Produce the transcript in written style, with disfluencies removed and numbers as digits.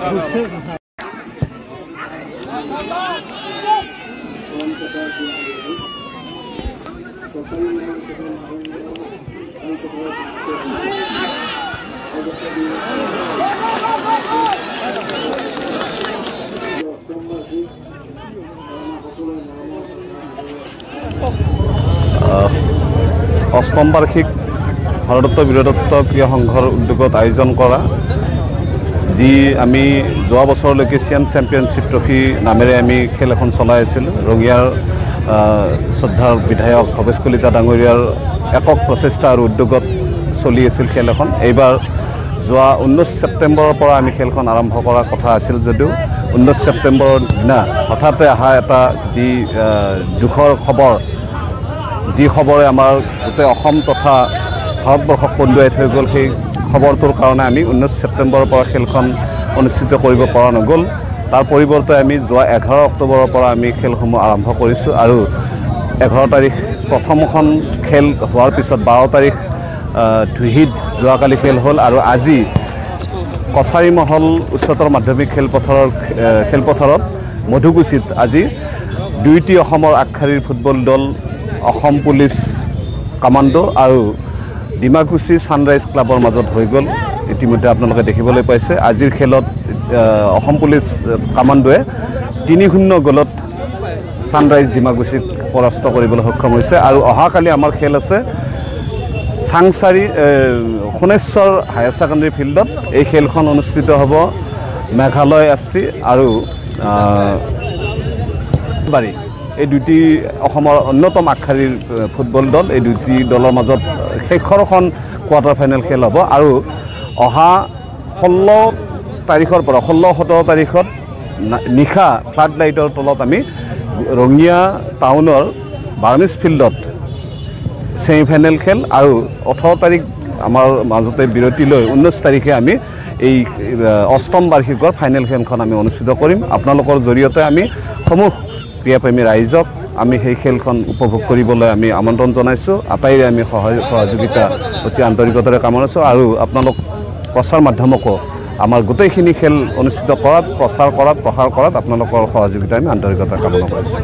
অষ্টম বাৰ্ষিক ভাৰতত্ব বীৰদত্ত ক্ৰীড়া সংঘৰ উদ্যোগত আয়োজন কৰা যি আমি যোৱা বছৰলৈকে চেম্পিয়নশ্বিপ ট্ৰফি নামেৰে আমি খেল এখন চলাই আছিলোঁ ৰঙিয়াৰ শ্ৰদ্ধাৰ বিধায়ক ভৱেশ কলিতা ডাঙৰীয়াৰ একক প্ৰচেষ্টা আৰু উদ্যোগত চলি আছিল খেল এখন এইবাৰ যোৱা 19 ছেপ্টেম্বৰৰ পৰা আমি খেলখন আৰম্ভ কৰাৰ কথা আছিল যদিও 19 ছেপ্টেম্বৰৰ দিনা হঠাতে অহা এটা যি দুখৰ খবৰ যি খবৰে আমাৰ গোটেই অসম তথা ভাৰতবৰ্ষক কন্দুৱাই থৈ গ'ল সেই খবৰটোৰ কাৰণে আমি 19 ছেপ্টেম্বৰৰ পৰা খেলখন অনুষ্ঠিত কৰিব পৰা নগ'ল তাৰ পৰিৱৰ্তে আমি যোৱা 11 অক্টোবৰৰ পৰা আমি খেলসমূহ আৰম্ভ কৰিছোঁ আৰু 11 তাৰিখ প্ৰথমখন খেল হোৱাৰ পিছত 12 তাৰিখ ধুহিত যোৱাকালি খেল হ'ল আৰু আজি কছাৰী মহল উচ্চতৰ মাধ্যমিক খেলপথাৰত মধুকুছিত আজি দুইটি অসমৰ আগশাৰীৰ ফুটবল দল অসম পুলিচ কামাণ্ডো আৰু ডিমাকুছি ছানৰাইজ ক্লাবৰ মাজত হৈ গ'ল ইতিমধ্যে আপোনালোকে দেখিবলৈ পাইছে আজিৰ খেলত অসম পুলিচ কামাণ্ডোৱে 3-0 গ'লত ছানৰাইজ ডিমাকুছিক পৰাস্ত কৰিবলৈ সক্ষম হৈছে আৰু অহাকালি আমাৰ খেল আছে চাংচাৰী সোণেশ্বৰ হায়াৰ ছেকেণ্ডেৰী ফিল্ডত এই খেলখন অনুষ্ঠিত হ'ব মেঘালয় FC আৰু বাৰী এই দুটি অসমৰ অন্যতম আগশাৰীৰ ফুটবল দল এই দুটি দলৰ মাজত শেষৰখন কোৱাৰ্টাৰ ফাইনেল খেল হ'ব আৰু অহা 16 তাৰিখৰ পৰা 16-17 তাৰিখত নিশা ফ্লাড লাইটৰ তলত আমি ৰঙিয়া টাউনৰ বাৰ্মিজ ফিল্ডত ছেমিফাইনেল খেল আৰু 18 তাৰিখ আমাৰ মাজতে বিৰতি লৈ 19 তাৰিখে আমি এই অষ্টম বাৰ্ষিকৰ ফাইনেল খেলখন আমি অনুষ্ঠিত কৰিম আপোনালোকৰ জৰিয়তে আমি সমূহ ক্ৰীড়াপ্ৰেমী ৰাইজক আমি সেই খেলখন উপভোগ কৰিবলৈ আমি আমন্ত্ৰণ জনাইছোঁ আটাইৰে আমি সহযোগিতা অতি আন্তৰিকতাৰে কামনাইছোঁ আৰু আপোনালোক প্ৰচাৰ মাধ্যমকো আমাৰ গোটেইখিনি খেল অনুষ্ঠিত কৰাত প্ৰচাৰ কৰাত প্ৰসাৰ কৰাত আপোনালোকৰ সহযোগিতা আমি আন্তৰিকতা কামনা কৰিছোঁ